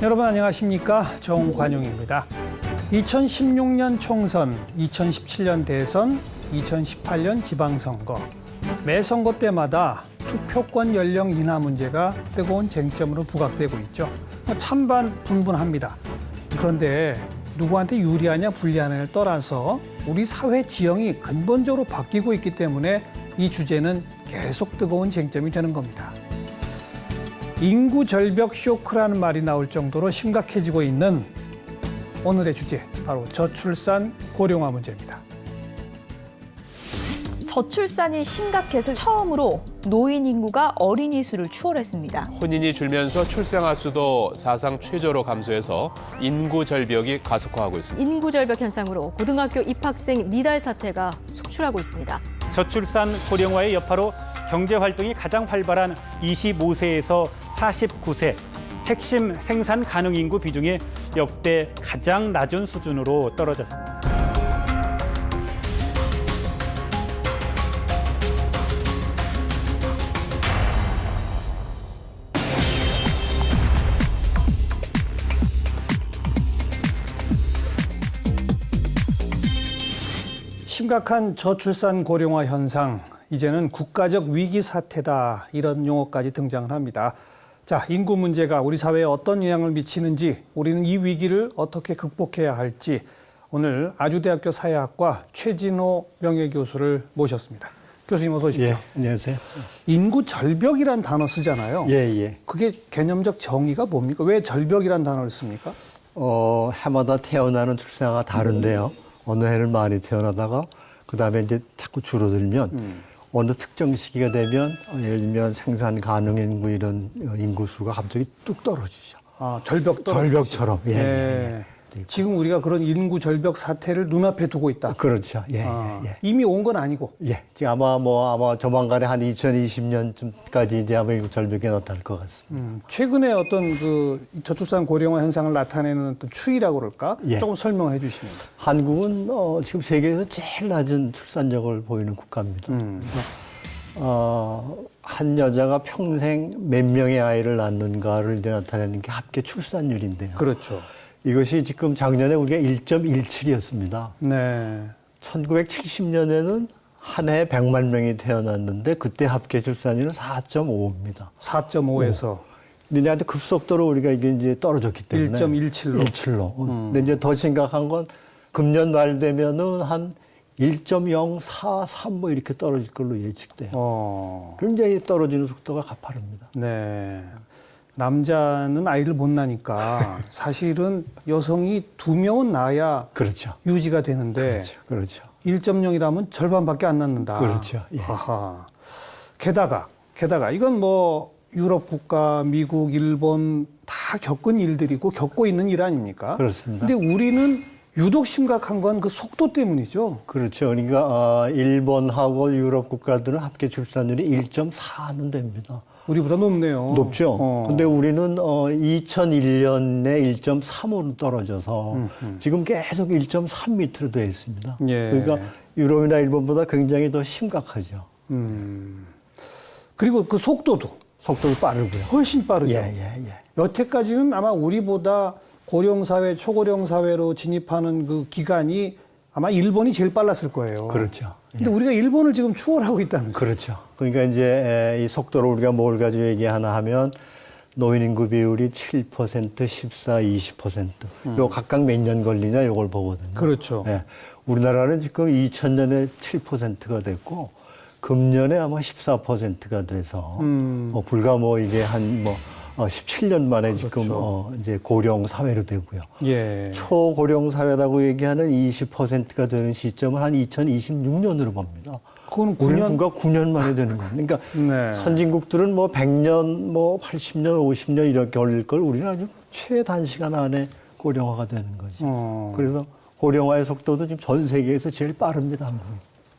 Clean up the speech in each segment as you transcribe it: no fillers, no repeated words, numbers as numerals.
여러분 안녕하십니까? 정관용입니다. 2016년 총선, 2017년 대선, 2018년 지방선거. 매 선거 때마다 투표권 연령 인하 문제가 뜨거운 쟁점으로 부각되고 있죠. 찬반 분분합니다. 그런데 누구한테 유리하냐 불리하냐를 떠나서 우리 사회 지형이 근본적으로 바뀌고 있기 때문에 이 주제는 계속 뜨거운 쟁점이 되는 겁니다. 인구 절벽 쇼크라는 말이 나올 정도로 심각해지고 있는 오늘의 주제, 바로 저출산 고령화 문제입니다. 저출산이 심각해서 처음으로 노인 인구가 어린이 수를 추월했습니다. 혼인이 줄면서 출생아 수도 사상 최저로 감소해서 인구 절벽이 가속화하고 있습니다. 인구 절벽 현상으로 고등학교 입학생 미달 사태가 속출하고 있습니다. 저출산 고령화의 여파로 경제활동이 가장 활발한 25세에서 49세 핵심 생산 가능 인구 비중이 역대 가장 낮은 수준으로 떨어졌습니다. 심각한 저출산 고령화 현상, 이제는 국가적 위기 사태다, 이런 용어까지 등장을 합니다. 자, 인구 문제가 우리 사회에 어떤 영향을 미치는지, 우리는 이 위기를 어떻게 극복해야 할지 오늘 아주대학교 사회학과 최진호 명예교수를 모셨습니다. 교수님 어서 오십시오. 예, 안녕하세요. 인구 절벽이란 단어 쓰잖아요. 예. 그게 개념적 정의가 뭡니까? 왜 절벽이란 단어를 씁니까? 해마다 태어나는 출생아가 다른데요. 어느 해는 많이 태어나다가 그다음에 이제 자꾸 줄어들면 어느 특정 시기가 되면 예를 들면 생산 가능 인구 이런 인구수가 갑자기 뚝 떨어지죠. 아, 절벽 절벽처럼. 예. 예. 지금 우리가 그런 인구 절벽 사태를 눈앞에 두고 있다. 그렇죠. 예. 이미 온 건 아니고. 예. 지금 아마 조만간에 한 2020년쯤까지 이제 아마 인구 절벽이 나타날 것 같습니다. 최근에 어떤 그 저출산 고령화 현상을 나타내는 어떤 추이라고 그럴까? 예. 조금 설명해 주시면. 한국은 지금 세계에서 제일 낮은 출산력을 보이는 국가입니다. 한 여자가 평생 몇 명의 아이를 낳는가를 이제 나타내는 게 합계 출산율인데요. 그렇죠. 이것이 지금 작년에 우리가 1.17이었습니다. 네. 1970년에는 한 해에 100만 명이 태어났는데 그때 합계 출산율은 4.5입니다. 4.5에서 근데 이제 급속도로 우리가 이게 이제 떨어졌기 때문에 1.17로. 1.7로. 근데 이제 더 심각한 건 금년 말 되면은 한 1.043 뭐 이렇게 떨어질 걸로 예측돼요. 굉장히 떨어지는 속도가 가파릅니다. 네. 남자는 아이를 못 낳으니까 사실은 여성이 2명은 낳아야 그렇죠. 유지가 되는데 그렇죠. 1.0이라면 절반밖에 안 낳는다. 그렇죠. 예. 아하. 게다가 이건 뭐 유럽 국가, 미국, 일본 다 겪은 일들이고 겪고 있는 일 아닙니까? 그렇습니다. 근데 우리는 유독 심각한 건 그 속도 때문이죠. 그렇죠. 그러니까 일본하고 유럽 국가들은 합계 출산율이 1.4는 됩니다. 우리보다 높네요. 높죠. 근데 우리는 2001년에 1.3으로 떨어져서 지금 계속 1.3 밑으로 되어 있습니다. 예. 그러니까 유럽이나 일본보다 굉장히 더 심각하죠. 그리고 그 속도도 빠르고요. 훨씬 빠르죠. 예. 여태까지는 아마 우리보다 고령사회, 초고령사회로 진입하는 그 기간이 아마 일본이 제일 빨랐을 거예요. 그렇죠. 근데 우리가 일본을 지금 추월하고 있다면서요. 그렇죠. 그러니까 이제 이 속도로 우리가 뭘 가지고 얘기하나 하면 노인 인구 비율이 7%, 14, 20%. 요 각각 몇 년 걸리냐 요걸 보거든요. 그렇죠. 예. 우리나라는 지금 2000년에 7%가 됐고 금년에 아마 14%가 돼서 불과 뭐 이게 한 17년 만에 그렇죠. 지금 이제 고령 사회로 되고요. 예. 초고령 사회라고 얘기하는 20%가 되는 시점을 한 2026년으로 봅니다. 그건 우리는 9년. 불과 9년 만에 되는 겁니다. 그러니까 네. 선진국들은 뭐 100년, 뭐 80년, 50년 이렇게 걸릴 걸 우리는 아주 최단시간 안에 고령화가 되는 거죠. 그래서 고령화의 속도도 지금 전 세계에서 제일 빠릅니다, 한국이.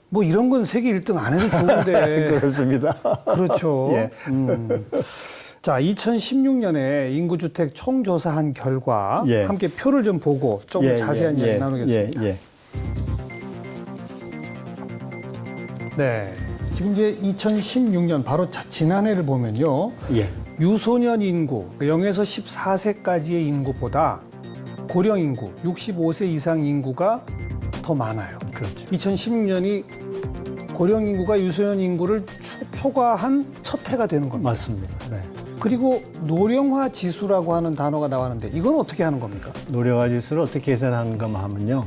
뭐 이런 건 세계 1등 안 해도 좋은데. 그렇습니다. 그렇죠. 예. 자, 2016년에 인구주택 총조사한 결과 예. 함께 표를 좀 보고 조금 자세한 이야기 나누겠습니다. 예. 네. 지금 이제 2016년 바로 지난해를 보면요. 예. 유소년 인구, 0에서 14세까지의 인구보다 고령 인구, 65세 이상 인구가 더 많아요. 그렇죠. 2016년이 고령 인구가 유소년 인구를 초과한 첫 해가 되는 겁니다. 맞습니다. 네. 그리고 노령화 지수라고 하는 단어가 나왔는데 이건 어떻게 하는 겁니까? 노령화 지수를 어떻게 계산하는가 하면요.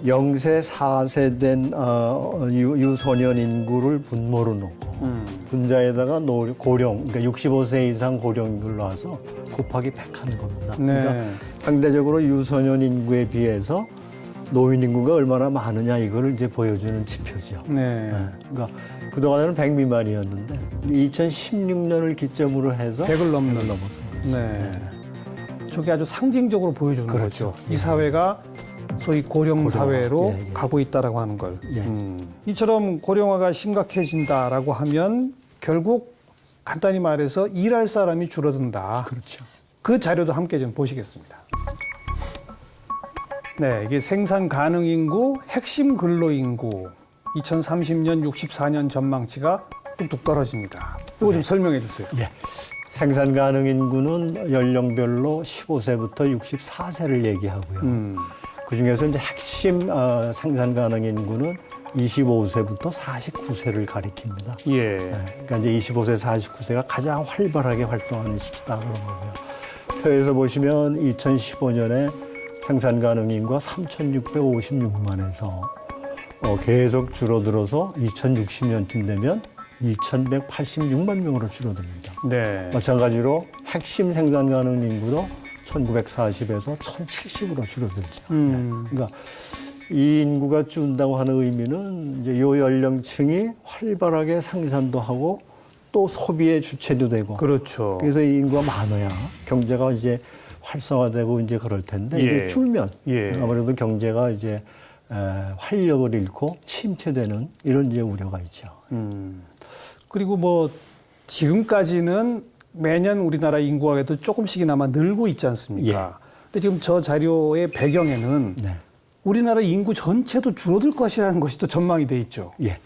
0세, 4세 된 유소년 인구를 분모로 놓고 분자에다가 고령, 그러니까 65세 이상 고령 인구를 놔서 곱하기 100하는 겁니다. 네. 그러니까 상대적으로 유소년 인구에 비해서 노인 인구가 얼마나 많으냐 이거를 이제 보여주는 지표죠. 네. 그러니까 그동안에는 100 미만이었는데 2016년을 기점으로 해서 100을 넘는. 넘었습니다. 네. 저게 아주 상징적으로 보여주는 그렇죠. 거죠. 이 사회가 소위 고령 사회로 예, 예. 가고 있다라고 하는 걸. 예. 이처럼 고령화가 심각해진다라고 하면 결국 간단히 말해서 일할 사람이 줄어든다. 그렇죠. 그 자료도 함께 좀 보시겠습니다. 네, 이게 생산 가능 인구, 핵심 근로 인구 2030년, 64년 전망치가 뚝뚝 떨어집니다. 이거 좀 설명해 주세요. 예. 생산 가능 인구는 연령별로 15세부터 64세를 얘기하고요. 그중에서 이제 핵심 생산 가능 인구는 25세부터 49세를 가리킵니다. 예. 그러니까 이제 25세, 49세가 가장 활발하게 활동하는 시기다 그런 거고요. 표에서 보시면 2015년에 생산 가능 인구가 3,656만에서 계속 줄어들어서 2060년쯤 되면 2,186만 명으로 줄어듭니다. 네. 마찬가지로 핵심 생산 가능 인구도 1940에서 1070으로 줄어들죠. 그러니까 이 인구가 준다고 하는 의미는 이제 이 연령층이 활발하게 생산도 하고 또 소비의 주체도 되고. 그렇죠. 그래서 이 인구가 많아야 경제가 이제 활성화되고 이제 그럴 텐데 예. 이제 줄면 예. 아무래도 경제가 이제 활력을 잃고 침체되는 이런 이제 우려가 있죠. 그리고 뭐 지금까지는 매년 우리나라 인구가 그래도 조금씩이나마 늘고 있지 않습니까? 근데 지금 저 자료의 배경에는 네. 우리나라 인구 전체도 줄어들 것이라는 것이 또 전망이 돼 있죠. 예.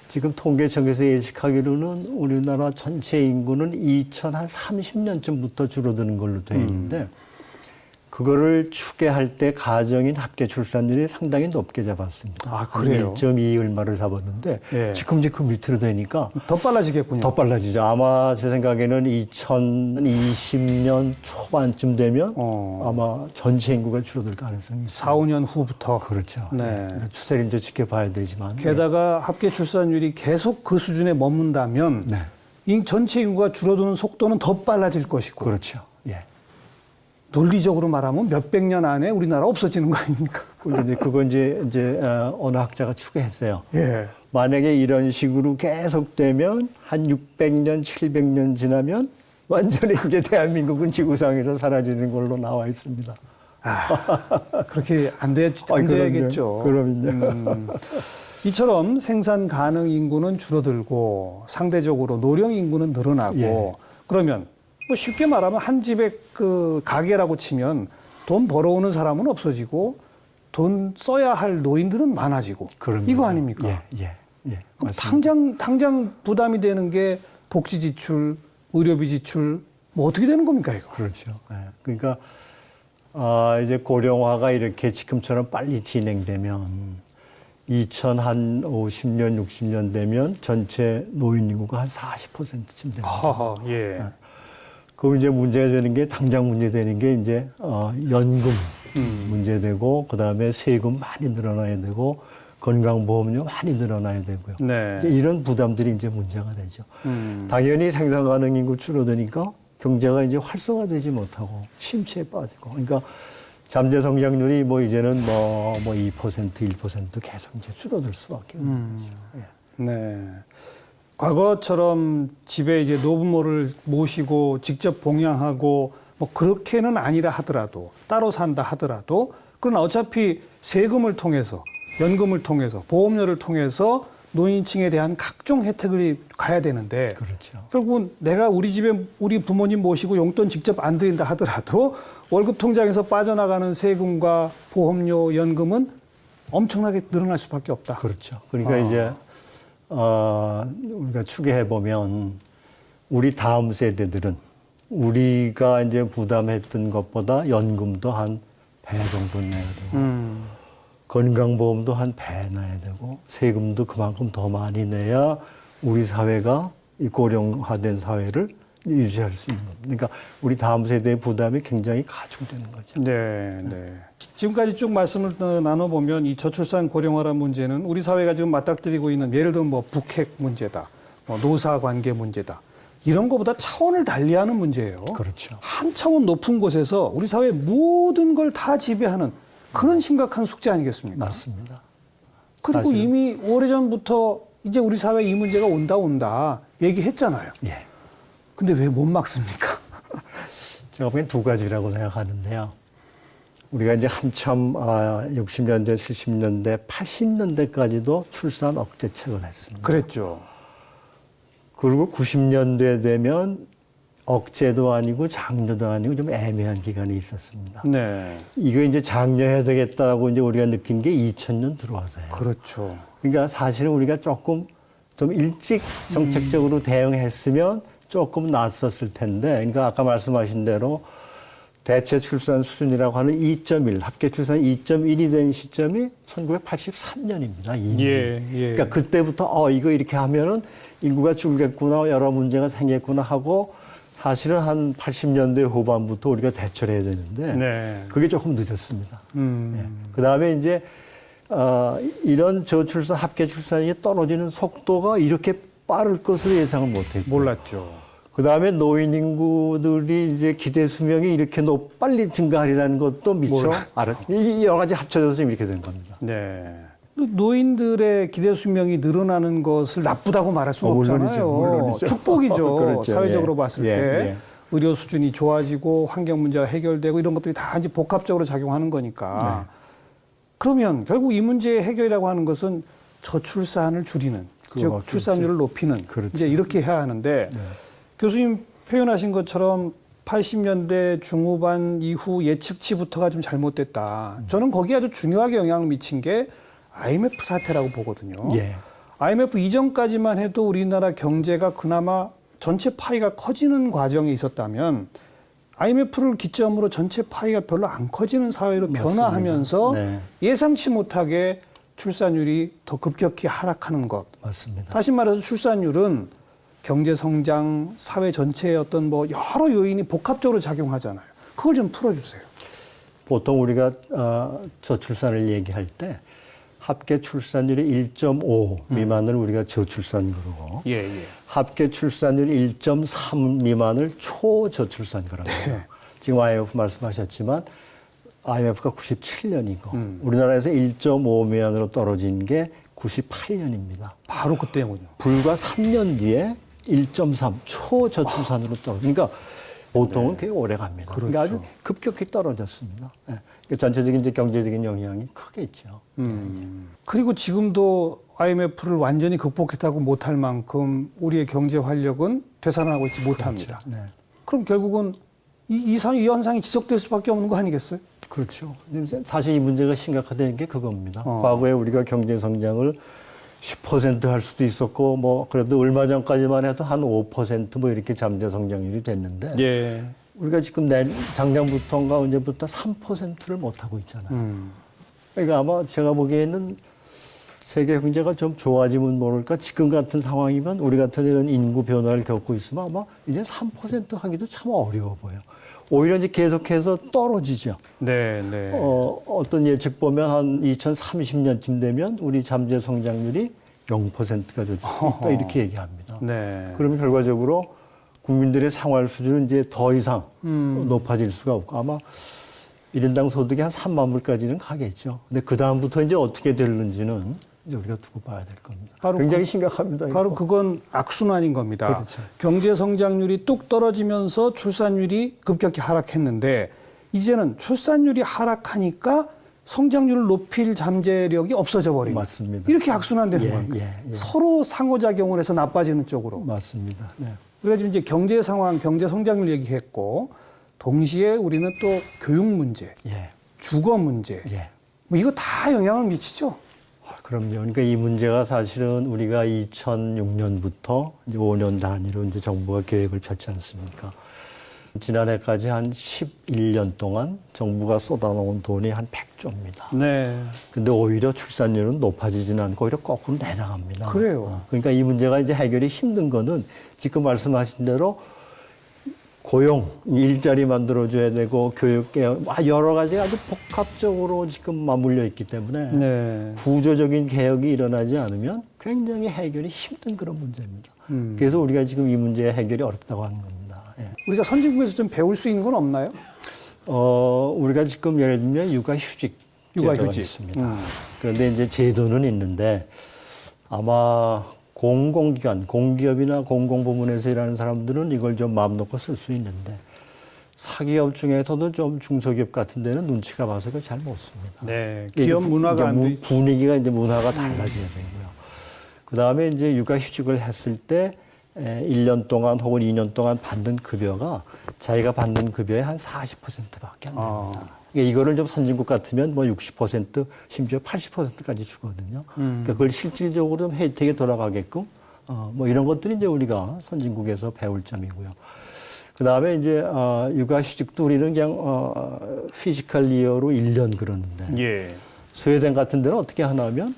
지금 통계청에서 예측하기로는 우리나라 전체 인구는 2030년쯤부터 줄어드는 걸로 되어 있는데 그거를 추계할 때 가정인 합계 출산율이 상당히 높게 잡았습니다. 아, 그래요? 1.2 얼마를 잡았는데 예. 지금 그 밑으로 되니까 더 빨라지겠군요. 더 빨라지죠. 아마 제 생각에는 2020년 초반쯤 되면 아마 전체 인구가 줄어들 가능성이 있습니다. 4, 5년 후부터. 그렇죠. 네. 추세를 이제 지켜봐야 되지만. 게다가 합계 출산율이 계속 그 수준에 머문다면 네. 이 전체 인구가 줄어드는 속도는 더 빨라질 것이고 그렇죠. 예. 논리적으로 말하면 몇백 년 안에 우리나라 없어지는 거 아닙니까? 근데 그건 이제 어느 학자가 추계했어요. 예. 만약에 이런 식으로 계속되면 한 600년, 700년 지나면 완전히 이제 대한민국은 지구상에서 사라지는 걸로 나와 있습니다. 그렇게 안 돼야겠죠. 그럼요. 이처럼 생산 가능 인구는 줄어들고 상대적으로 노령 인구는 늘어나고 예. 그러면 뭐 쉽게 말하면 한 집의 그 가게라고 치면 돈 벌어오는 사람은 없어지고 돈 써야 할 노인들은 많아지고 그럼요. 이거 아닙니까? 예. 그럼 당장 부담이 되는 게 복지 지출, 의료비 지출 뭐 어떻게 되는 겁니까 이거? 그렇죠. 예. 그러니까 이제 고령화가 이렇게 지금처럼 빨리 진행되면 2050년, 60년 되면 전체 노인 인구가 한 40%쯤 됩니다. 예. 그럼 이제 문제가 되는 게 당장 문제되는 게 이제 연금 문제되고 그다음에 세금 많이 늘어나야 되고 건강보험료 많이 늘어나야 되고요. 네. 이제 이런 부담들이 이제 문제가 되죠. 당연히 생산 가능 인구 줄어드니까 경제가 이제 활성화되지 못하고 침체에 빠지고 그러니까 잠재 성장률이 뭐 이제는 뭐 2%, 1% 계속 이제 줄어들 수밖에 없는 거죠. 예. 네. 과거처럼 집에 이제 노부모를 모시고 직접 봉양하고 뭐 그렇게는 아니라 하더라도 따로 산다 하더라도 그러나 어차피 세금을 통해서 연금을 통해서 보험료를 통해서 노인층에 대한 각종 혜택을 가야 되는데 그렇죠. 결국은 내가 우리 집에 우리 부모님 모시고 용돈 직접 안 드린다 하더라도 월급 통장에서 빠져나가는 세금과 보험료, 연금은 엄청나게 늘어날 수밖에 없다. 그렇죠. 그러니까 이제 우리가 추계해 보면 우리 다음 세대들은 우리가 이제 부담했던 것보다 연금도 한 배 정도 내야 되고 건강보험도 한 배 내야 되고 세금도 그만큼 더 많이 내야 우리 사회가 이 고령화된 사회를 유지할 수 있는 겁니다. 그러니까 우리 다음 세대의 부담이 굉장히 가중되는 거죠. 네, 네. 지금까지 쭉 말씀을 나눠보면 이 저출산 고령화라는 문제는 우리 사회가 지금 맞닥뜨리고 있는 예를 들면 뭐 북핵 문제다, 뭐 노사 관계 문제다. 이런 것보다 차원을 달리하는 문제예요. 그렇죠. 한 차원 높은 곳에서 우리 사회의 모든 걸 다 지배하는 그런 심각한 숙제 아니겠습니까? 맞습니다. 그리고 사실은. 이미 오래전부터 이제 우리 사회에 이 문제가 온다 얘기했잖아요. 예. 근데 왜 못 막습니까? 제가 보기엔 두 가지라고 생각하는데요. 우리가 이제 한참 60년대, 70년대, 80년대까지도 출산 억제책을 했습니다. 그랬죠. 그리고 90년대 되면 억제도 아니고 장려도 아니고 좀 애매한 기간이 있었습니다. 네. 이거 이제 장려해야 되겠다라고 이제 우리가 느낀 게 2000년 들어와서요. 그렇죠. 그러니까 사실은 우리가 조금 좀 일찍 정책적으로 대응했으면 조금 낫었을 텐데, 그러니까 아까 말씀하신 대로 대체 출산 수준이라고 하는 2.1, 합계 출산 2.1이 된 시점이 1983년입니다. 이미. 예. 그러니까 그때부터 이거 이렇게 하면은 인구가 줄겠구나, 여러 문제가 생겼구나 하고 사실은 한 80년대 후반부터 우리가 대처를 해야 되는데 네. 그게 조금 늦었습니다. 그 다음에 이제 이런 저출산, 합계 출산이 떨어지는 속도가 이렇게 빠를 것으로 예상을 못했고 몰랐죠. 그 다음에 노인 인구들이 이제 기대 수명이 이렇게 빨리 증가하리라는 것도 미처 이 여러 가지 합쳐져서 이렇게 된 겁니다. 네. 노인들의 기대 수명이 늘어나는 것을 나쁘다고 말할 수는 없잖아요. 물론이죠. 축복이죠. 그렇죠. 사회적으로 예. 봤을 예. 때 예. 의료 수준이 좋아지고 환경 문제가 해결되고 이런 것들이 다 이제 복합적으로 작용하는 거니까. 네. 그러면 결국 이 문제의 해결이라고 하는 것은 저출산을 줄이는, 즉 출산율을 높이는 그렇죠. 이제 이렇게 해야 하는데 교수님 표현하신 것처럼 80년대 중후반 이후 예측치부터가 좀 잘못됐다. 저는 거기에 아주 중요하게 영향을 미친 게 IMF 사태라고 보거든요. 예. IMF 이전까지만 해도 우리나라 경제가 그나마 전체 파이가 커지는 과정에 있었다면 IMF를 기점으로 전체 파이가 별로 안 커지는 사회로 맞습니다. 변화하면서 네. 예상치 못하게 출산율이 더 급격히 하락하는 것. 맞습니다. 다시 말해서 출산율은 경제 성장, 사회 전체의 어떤 뭐 여러 요인이 복합적으로 작용하잖아요. 그걸 좀 풀어주세요. 보통 우리가 저출산을 얘기할 때 합계 출산율이 1.5 미만을 우리가 저출산 그러고 예. 합계 출산율 1.3 미만을 초저출산 그럽니다. 네. 지금 IMF 말씀하셨지만 IMF가 97년이고 우리나라에서 1.5 미만으로 떨어진 게 98년입니다. 바로 그때군요. 불과 3년 뒤에 1.3 초저출산으로 떨어지니까 보통은 꽤 오래 갑니다. 그렇죠. 그러니까 아주 급격히 떨어졌습니다. 네. 그러니까 전체적인 이제 경제적인 영향이 크겠죠. 그리고 지금도 IMF를 완전히 극복했다고 못할 만큼 우리의 경제 활력은 되살아나고 있지 못합니다. 네. 그럼 결국은 이 현상이 지속될 수밖에 없는 거 아니겠어요? 그렇죠. 사실 이 문제가 심각하다는 게 그겁니다. 과거에 우리가 경제 성장을 10% 할 수도 있었고, 뭐, 그래도 얼마 전까지만 해도 한 5% 뭐 이렇게 잠재 성장률이 됐는데, 예. 우리가 지금 작년부터인가 언제부터 3%를 못하고 있잖아요. 그러니까 아마 제가 보기에는 세계 경제가 좀 좋아지면 모를까 지금 같은 상황이면 우리 같은 이런 인구 변화를 겪고 있으면 아마 이제 3% 하기도 참 어려워 보여요. 오히려 이제 계속해서 떨어지죠. 네. 어떤 예측 보면 한 2030년쯤 되면 우리 잠재 성장률이 0%가 될 수도 있다 이렇게 얘기합니다. 네. 그러면 결과적으로 국민들의 생활 수준은 이제 더 이상 높아질 수가 없고 아마 1인당 소득이 한 3만 불까지는 가겠죠. 근데 그 다음부터 이제 어떻게 될는지는 이제 우리가 두고 봐야 될 겁니다. 굉장히 심각합니다. 바로 이거. 그건 악순환인 겁니다. 그렇죠. 경제 성장률이 뚝 떨어지면서 출산율이 급격히 하락했는데 이제는 출산율이 하락하니까 성장률을 높일 잠재력이 없어져 버리는. 맞습니다. 이렇게 악순환되는 겁니다. 예. 서로 상호작용을 해서 나빠지는 쪽으로. 맞습니다. 네. 우리가 지금 이제 경제 상황, 경제 성장률 얘기했고 동시에 우리는 또 교육 문제, 예. 주거 문제, 예. 뭐 이거 다 영향을 미치죠. 그럼요. 그러니까 이 문제가 사실은 우리가 2006년부터 이제 5년 단위로 이제 정부가 계획을 폈지 않습니까? 지난해까지 한 11년 동안 정부가 쏟아놓은 돈이 한 100조입니다. 네. 근데 오히려 출산율은 높아지지는 않고 오히려 거꾸로 내려갑니다. 그래요. 그러니까 이 문제가 이제 해결이 힘든 거는 지금 말씀하신 대로 고용, 일자리 만들어줘야 되고 교육개혁, 여러 가지가 아주 복합적으로 지금 맞물려 있기 때문에 네. 구조적인 개혁이 일어나지 않으면 굉장히 해결이 힘든 그런 문제입니다. 그래서 우리가 지금 이 문제의 해결이 어렵다고 하는 겁니다. 예. 우리가 선진국에서 좀 배울 수 있는 건 없나요? 우리가 지금 예를 들면 육아휴직 제도가 육아휴직. 있습니다. 그런데 이제 제도는 있는데 아마 공공기관, 공기업이나 공공부문에서 일하는 사람들은 이걸 좀 마음 놓고 쓸 수 있는데 사기업 중에서도 좀 중소기업 같은 데는 눈치가 봐서 그걸 잘 못 씁니다. 네. 기업 문화가 이제 안 돼. 분위기가 이제 문화가 달라져야 되고요. 그 다음에 이제 육아휴직을 했을 때 1년 동안 혹은 2년 동안 받는 급여가 자기가 받는 급여의 한 40%밖에 안 됩니다. 그러니까 이거를 좀 선진국 같으면 뭐 60% 심지어 80%까지 주거든요. 그러니까 그걸 실질적으로 좀 혜택이 돌아가게끔 뭐 이런 것들이 이제 우리가 선진국에서 배울 점이고요. 그 다음에 이제 육아휴직도 우리는 그냥 피지컬 이어로 1년 그러는데 예. 스웨덴 같은 데는 어떻게 하냐면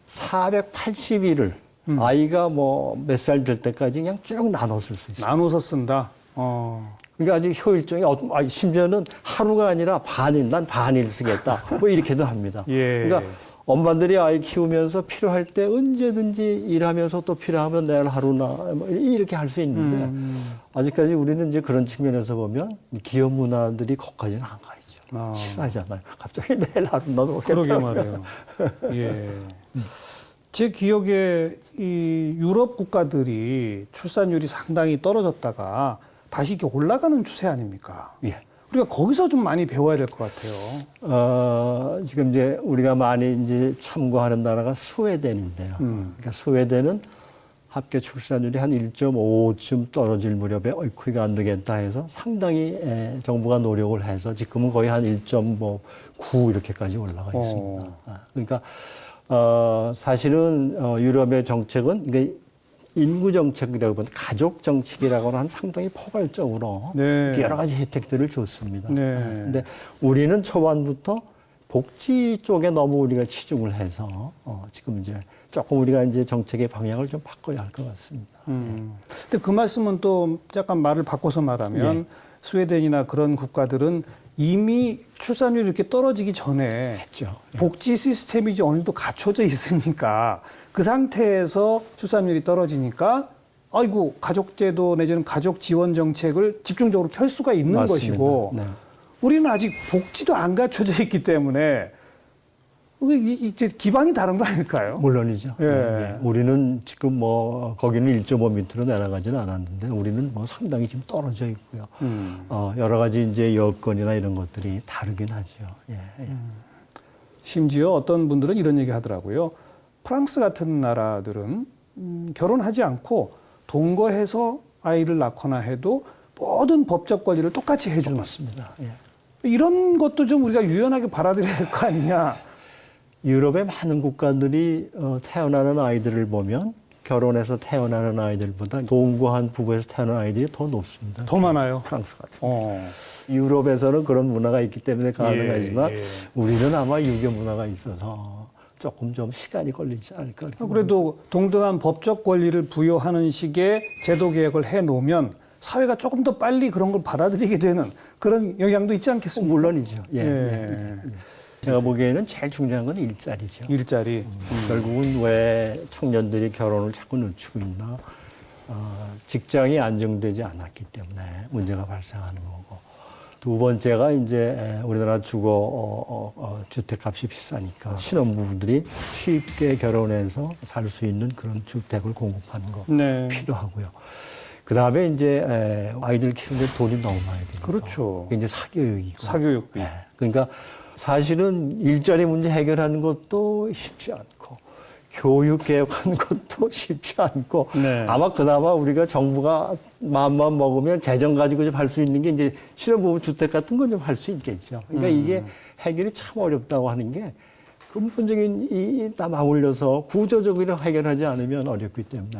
480일을 아이가 뭐 몇 살 될 때까지 그냥 쭉 나눠 쓸 수 있어요. 나눠서 쓴다. 그러니까 아주 효율적인, 심지어는 하루가 아니라 반일, 난 반일 쓰겠다. 뭐 이렇게도 합니다. 예. 그러니까 엄마들이 아이 키우면서 필요할 때 언제든지 일하면서 또 필요하면 내일 하루나 뭐 이렇게 할 수 있는데 아직까지 우리는 이제 그런 측면에서 보면 기업 문화들이 거기까지는 안 가야죠. 싫어하잖아요. 갑자기 내일 하루나 오겠다. 그러게 말이에요. 예. 제 기억에 이 유럽 국가들이 출산율이 상당히 떨어졌다가 다시 이렇게 올라가는 추세 아닙니까? 예. 우리가 거기서 좀 많이 배워야 될 것 같아요. 지금 이제 우리가 많이 이제 참고하는 나라가 스웨덴인데요. 그러니까 스웨덴은 합계 출산율이 한 1.5쯤 떨어질 무렵에 어이쿠 이거 안 되겠다 해서 상당히 정부가 노력을 해서 지금은 거의 한 1.9 이렇게까지 올라가 있습니다. 그러니까 사실은 유럽의 정책은 이게 인구 정책이라고 보면 가족 정책이라고 하는 상당히 포괄적으로 네. 여러 가지 혜택들을 줬습니다. 네. 근데 우리는 초반부터 복지 쪽에 너무 우리가 치중을 해서 지금 이제 조금 우리가 이제 정책의 방향을 좀 바꿔야 할 것 같습니다. 근데 그 말씀은 또 약간 말을 바꿔서 말하면 예. 스웨덴이나 그런 국가들은 이미 출산율이 이렇게 떨어지기 전에 했죠. 예. 복지 시스템이 이제 어느 정도 갖춰져 있으니까 그 상태에서 출산율이 떨어지니까 아이고 가족제도 내지는 가족 지원 정책을 집중적으로 펼 수가 있는 맞습니다. 것이고 네. 우리는 아직 복지도 안 갖춰져 있기 때문에 이제 기반이 다른 거 아닐까요? 물론이죠. 예. 네. 우리는 지금 뭐 거기는 1.5 밑으로 내려가지는 않았는데 우리는 뭐 상당히 지금 떨어져 있고요. 여러 가지 이제 여건이나 이런 것들이 다르긴 하죠. 예. 심지어 어떤 분들은 이런 얘기 하더라고요. 프랑스 같은 나라들은 결혼하지 않고 동거해서 아이를 낳거나 해도 모든 법적 권리를 똑같이 해주는. 맞습니다. 예. 이런 것도 좀 우리가 유연하게 받아들여야 될 거 아니냐. 유럽의 많은 국가들이 태어나는 아이들을 보면 결혼해서 태어나는 아이들보다 동거한 부부에서 태어난 아이들이 더 높습니다. 더 많아요. 프랑스 같은. 유럽에서는 그런 문화가 있기 때문에 가능하지만 예. 우리는 아마 유교 문화가 있어서 조금 좀 시간이 걸리지 않을까. 그래도 동등한 법적 권리를 부여하는 식의 제도 개혁을 해놓으면 사회가 조금 더 빨리 그런 걸 받아들이게 되는 그런 영향도 있지 않겠습니까? 물론이죠. 예. 예. 제가 보기에는 제일 중요한 건 일자리죠. 일자리. 결국은 왜 청년들이 결혼을 자꾸 늦추고 있나? 직장이 안정되지 않았기 때문에 문제가 발생하는 거고. 두 번째가 이제 우리나라 주택값이 비싸니까 신혼부부들이 쉽게 결혼해서 살 수 있는 그런 주택을 공급하는 거 네. 필요하고요. 그 다음에 이제 아이들 키우는데 돈이 너무 많이 드니까. 그렇죠. 그게 이제 사교육이고. 사교육비. 네. 그러니까 사실은 일자리 문제 해결하는 것도 쉽지 않고 교육 개혁하는 것도 쉽지 않고 네. 아마 그나마 우리가 정부가 마음만 먹으면 재정 가지고 좀 할 수 있는 게 이제 신혼부부 주택 같은 건 좀 할 수 있겠죠. 그러니까 이게 해결이 참 어렵다고 하는 게 근본적인 이다 맞물려서 구조적으로 해결하지 않으면 어렵기 때문에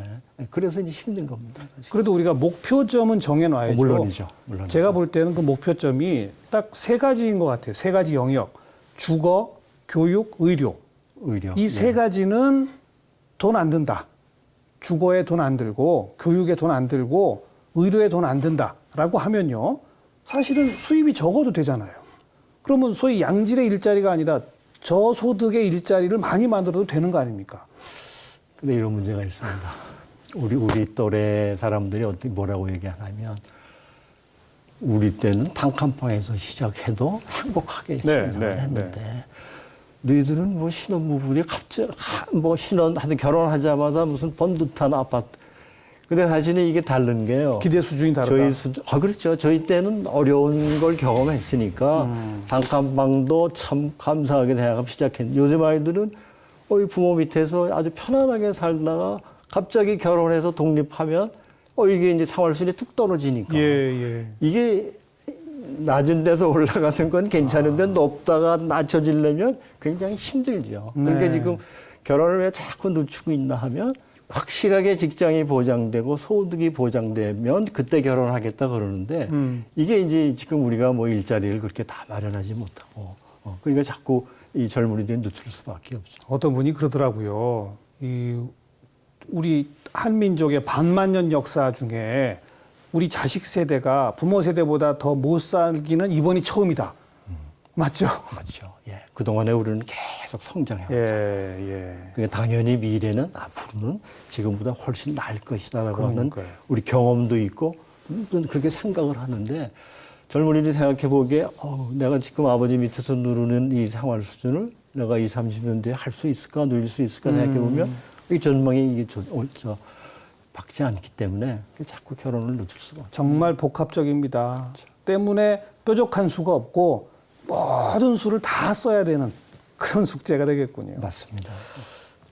그래서 이제 힘든 겁니다. 사실. 그래도 우리가 목표점은 정해놔야죠. 물론이죠. 제가 볼 때는 그 목표점이 딱 세 가지인 것 같아요. 세 가지 영역. 주거, 교육, 의료. 이 세 가지는 돈 안 든다. 주거에 돈 안 들고 교육에 돈 안 들고 의료에 돈 안 든다라고 하면요. 사실은 수입이 적어도 되잖아요. 그러면 소위 양질의 일자리가 아니라 저소득의 일자리를 많이 만들어도 되는 거 아닙니까? 근데 이런 문제가 있습니다. 우리 또래 사람들이 어떻게 뭐라고 얘기하냐면 우리 때는 단칸방에서 시작해도 행복하게 생활을 했는데 너희들은 뭐 신혼부부들이 갑자기 뭐 하여튼 결혼하자마자 무슨 번듯한 아파트. 근데 사실은 이게 다른 게요. 기대 수준이 다르다. 그렇죠. 저희 때는 어려운 걸 경험했으니까 단칸방도 참 감사하게 생각하고 시작했는데 요즘 아이들은 부모 밑에서 아주 편안하게 살다가 갑자기 결혼해서 독립하면 이게 이제 생활 수준이 뚝 떨어지니까. 이게 낮은 데서 올라가는 건 괜찮은데 높다가 낮춰지려면 굉장히 힘들죠. 그러니까 지금 결혼을 왜 자꾸 늦추고 있나 하면 확실하게 직장이 보장되고 소득이 보장되면 그때 결혼하겠다 그러는데 이게 이제 지금 우리가 뭐 일자리를 그렇게 다 마련하지 못하고 그러니까 자꾸 이 젊은이들이 늦출 수밖에 없죠. 어떤 분이 그러더라고요. 우리 한민족의 반만년 역사 중에 우리 자식 세대가 부모 세대보다 더 못 살기는 이번이 처음이다. 맞죠? 맞죠. 예. 그동안에 우리는 계속 성장해왔죠. 그러니까 당연히 미래는 앞으로는 지금보다 훨씬 나을 것이다라고 하는 우리 경험도 있고 그렇게 생각을 하는데 젊은이들이 생각해 보기에 내가 지금 아버지 밑에서 누르는 이 생활 수준을 내가 20, 30년 뒤에 할 수 있을까 누릴 수 있을까 생각해 보면 이 전망이 이게 박지 않기 때문에 자꾸 결혼을 늦출 수가 없죠. 정말 복합적입니다. 그렇죠. 때문에 뾰족한 수가 없고 모든 수를 다 써야 되는 그런 숙제가 되겠군요. 맞습니다.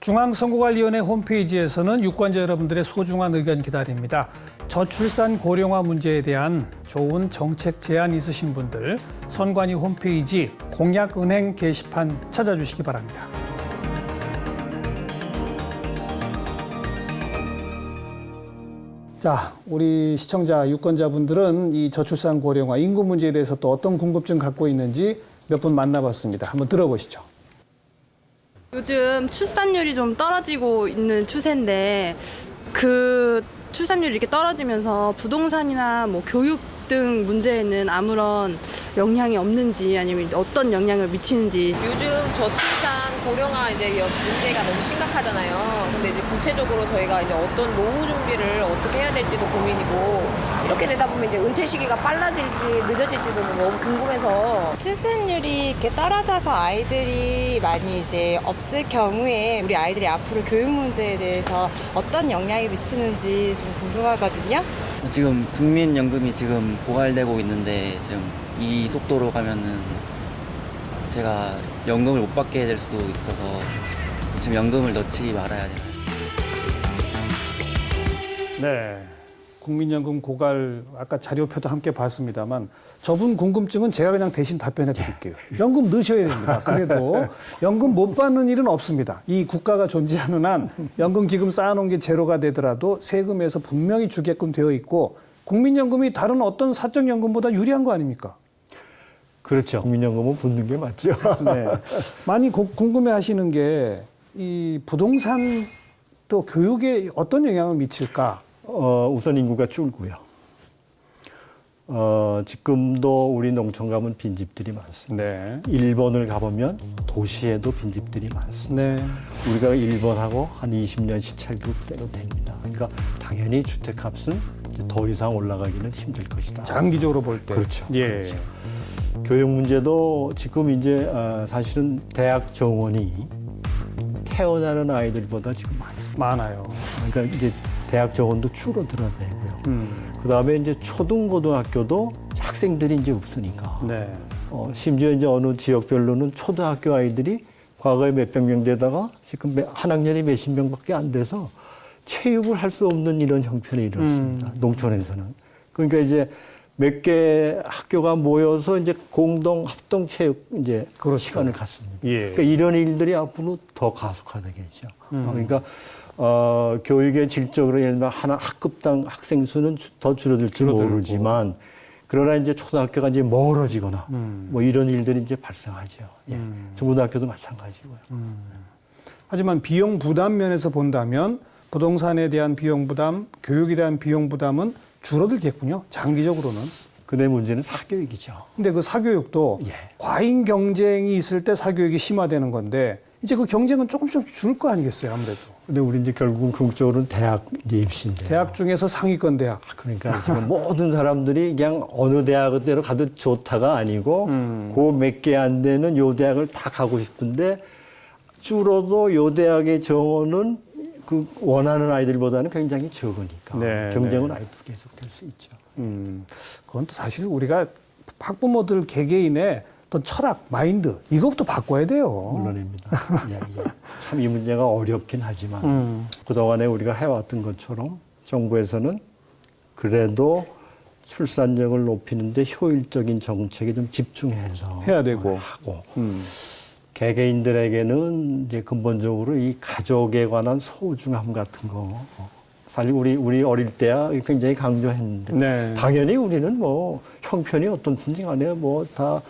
중앙선거관리위원회 홈페이지에서는 유권자 여러분들의 소중한 의견 기다립니다. 저출산 고령화 문제에 대한 좋은 정책 제안 있으신 분들 선관위 홈페이지 공약은행 게시판 찾아주시기 바랍니다. 자, 우리 시청자, 유권자분들은 이 저출산 고령화, 인구 문제에 대해서 또 어떤 궁금증 갖고 있는지 몇 분 만나봤습니다. 한번 들어보시죠. 요즘 출산율이 좀 떨어지고 있는 추세인데 그 출산율이 이렇게 떨어지면서 부동산이나 뭐 교육 등 문제에는 아무런 영향이 없는지 아니면 어떤 영향을 미치는지. 요즘 저출산 고령화 이제 문제가 너무 심각하잖아요. 근데 이제 구체적으로 저희가 이제 어떤 노후 준비를 어떻게 해야 될지도 고민이고 이렇게 되다 보면 이제 은퇴 시기가 빨라질지 늦어질지도 너무 궁금해서. 출산율이 이렇게 떨어져서 아이들이 많이 이제 없을 경우에 우리 아이들이 앞으로 교육 문제에 대해서 어떤 영향이 미치는지 좀 궁금하거든요. 지금 국민연금이 지금 고갈되고 있는데 지금 이 속도로 가면은 제가 연금을 못 받게 될 수도 있어서 지금 연금을 넣지 말아야 돼요. 네. 국민연금 고갈 아까 자료표도 함께 봤습니다만 저분 궁금증은 제가 그냥 대신 답변해 드릴게요. 연금 넣으셔야 됩니다. 그래도 연금 못 받는 일은 없습니다. 이 국가가 존재하는 한 연금 기금 쌓아놓은 게 제로가 되더라도 세금에서 분명히 주게끔 되어 있고 국민연금이 다른 어떤 사적연금보다 유리한 거 아닙니까? 그렇죠. 국민연금은 붙는 게 맞죠. 네. 많이 궁금해하시는 게 이 부동산 또 교육에 어떤 영향을 미칠까? 우선 인구가 줄고요. 지금도 우리 농촌 가면 빈집들이 많습니다. 네. 일본을 가보면 도시에도 빈집들이 많습니다. 네. 우리가 일본하고 한 20년 시차도 그대로 됩니다. 그러니까 당연히 주택값은 더 이상 올라가기는 힘들 것이다. 장기적으로 볼 때. 그렇죠. 예. 그렇죠. 교육 문제도 지금 이제 사실은 대학 정원이 태어나는 아이들보다 지금 많습니다. 많아요. 그러니까 이제 대학 정원도 줄어들어야 되고요. 그다음에 이제 초등고등학교도 학생들이 이제 없으니까. 네. 심지어 이제 어느 지역별로는 초등학교 아이들이 과거에 몇백 명 되다가 지금 한 학년이 몇십 명밖에 안 돼서 체육을 할 수 없는 이런 형편이 이렇습니다. 농촌에서는. 그러니까 이제 몇 개 학교가 모여서 이제 공동 합동 체육 이제 그렇죠. 시간을 갖습니다. 예. 그러니까 이런 일들이 앞으로 더 가속화되겠죠. 그러니까 교육의 질적으로 예를 들면 하나 학급당 학생 수는 더 줄어들지 모르지만 그러나 이제 초등학교가 이제 멀어지거나 뭐 이런 일들이 이제 발생하죠. 예. 중고등학교도 마찬가지고요. 하지만 비용 부담 면에서 본다면 부동산에 대한 비용 부담, 교육에 대한 비용 부담은 줄어들겠군요. 장기적으로는. 근데 문제는 사교육이죠. 근데 그 사교육도 예. 과잉 경쟁이 있을 때 사교육이 심화되는 건데 이제 그 경쟁은 조금씩 줄 거 아니겠어요, 아무래도. 근데 우리 이제 결국은 궁극적으로는 대학 이제 입시인데. 대학 중에서 상위권 대학. 그러니까 지금 모든 사람들이 그냥 어느 대학으로 가도 좋다가 아니고 그 몇 개 안 되는 요 대학을 다 가고 싶은데 줄어도 요 대학의 정원은 그 원하는 아이들보다는 굉장히 적으니까 네, 경쟁은 네. 아직도 계속될 수 있죠. 그건 또 사실 우리가 학부모들 개개인의 어떤 철학, 마인드 이것부터 바꿔야 돼요. 물론입니다. 예, 예. 참 이 문제가 어렵긴 하지만 그동안에 우리가 해왔던 것처럼 정부에서는 그래도 출산율을 높이는데 효율적인 정책에 좀 집중해서 해야 되고 하고 개개인들에게는 이제 근본적으로 이 가족에 관한 소중함 같은 거 사실 우리 어릴 때야 굉장히 강조했는데 네. 당연히 우리는 뭐 형편이 어떤지 간에 뭐 다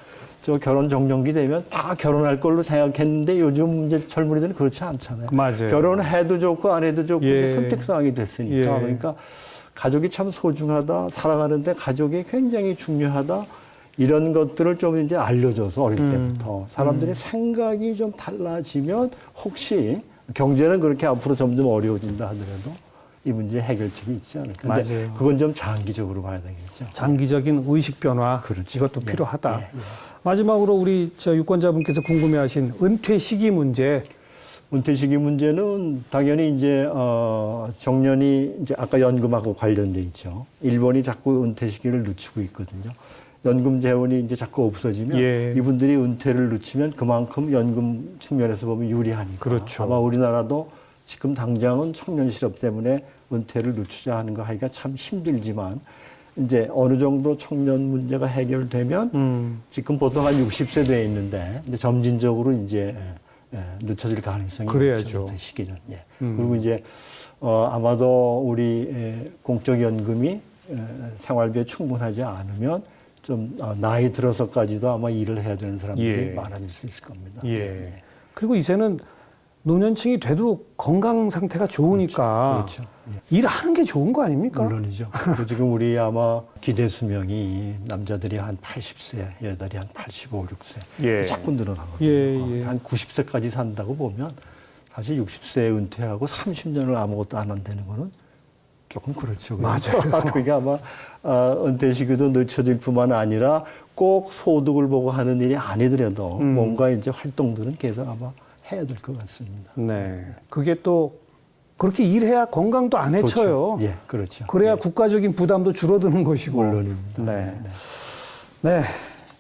저 결혼 정년기 되면 다 결혼할 걸로 생각했는데 요즘 이제 젊은이들은 그렇지 않잖아요. 맞아요. 결혼해도 좋고 안 해도 좋고 예. 선택사항이 됐으니까 예. 그러니까 가족이 참 소중하다, 살아가는데 가족이 굉장히 중요하다. 이런 것들을 좀 이제 알려줘서 어릴 때부터 사람들의 생각이 좀 달라지면 혹시 경제는 그렇게 앞으로 점점 어려워진다 하더라도 이 문제 해결책이 있지 않을까. 근데 맞아요. 그건 좀 장기적으로 봐야 되겠죠. 장기적인 의식 변화 그렇죠. 이것도 예, 필요하다. 예, 예. 마지막으로 우리 저 유권자분께서 궁금해하신 은퇴 시기 문제. 은퇴 시기 문제는 당연히 이제 정년이 이제 아까 연금하고 관련돼 있죠. 일본이 자꾸 은퇴 시기를 늦추고 있거든요. 연금 재원이 이제 자꾸 없어지면 예. 이분들이 은퇴를 늦추면 그만큼 연금 측면에서 보면 유리하니까. 그렇죠. 아마 우리나라도 지금 당장은 청년 실업 때문에 은퇴를 늦추자 하는 거 하기가 참 힘들지만 이제 어느 정도 청년 문제가 해결되면 지금 보통 한 60세 돼 있는데 이제 점진적으로 이제 늦춰질 가능성이 그래야죠. 있죠. 시기는. 예. 그리고 이제 아마도 우리 공적연금이 생활비에 충분하지 않으면 좀 나이 들어서까지도 아마 일을 해야 되는 사람들이 예. 많아질 수 있을 겁니다. 예. 그리고 이제는 노년층이 돼도 건강 상태가 좋으니까 그렇죠. 일하는 게 좋은 거 아닙니까? 물론이죠. 그리고 지금 우리 아마 기대 수명이 남자들이 한 80세, 여자들이 한 85, 6세 예. 자꾸 늘어나거든요. 예, 예. 한 90세까지 산다고 보면 사실 60세에 은퇴하고 30년을 아무것도 안 한다는 거는 조금 그렇죠. 맞아요. 그게 아마 은퇴 시기도 늦춰질 뿐만 아니라 꼭 소득을 보고 하는 일이 아니더라도 뭔가 이제 활동들은 계속 아마 해야 될 것 같습니다. 네. 그게 또 그렇게 일해야 건강도 안 해쳐요. 그렇죠. 예, 그렇죠. 그래야 예. 국가적인 부담도 줄어드는 것이고. 물론입니다. 네. 네.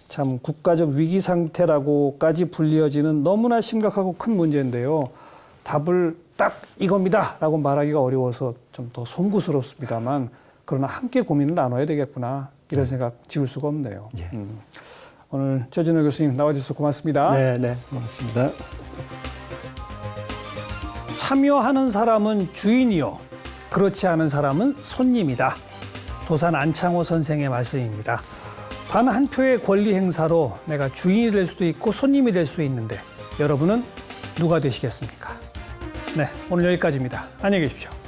참 국가적 위기 상태라고까지 불리어지는 너무나 심각하고 큰 문제인데요. 답을 딱 이겁니다라고 말하기가 어려워서 좀 더 송구스럽습니다만 그러나 함께 고민을 나눠야 되겠구나 이런 생각 지울 수가 없네요. 예. 오늘 최진호 교수님 나와주셔서 고맙습니다. 네, 네, 고맙습니다. 참여하는 사람은 주인이요. 그렇지 않은 사람은 손님이다. 도산 안창호 선생의 말씀입니다. 단 한 표의 권리 행사로 내가 주인이 될 수도 있고 손님이 될 수도 있는데 여러분은 누가 되시겠습니까? 네, 오늘 여기까지입니다. 안녕히 계십시오.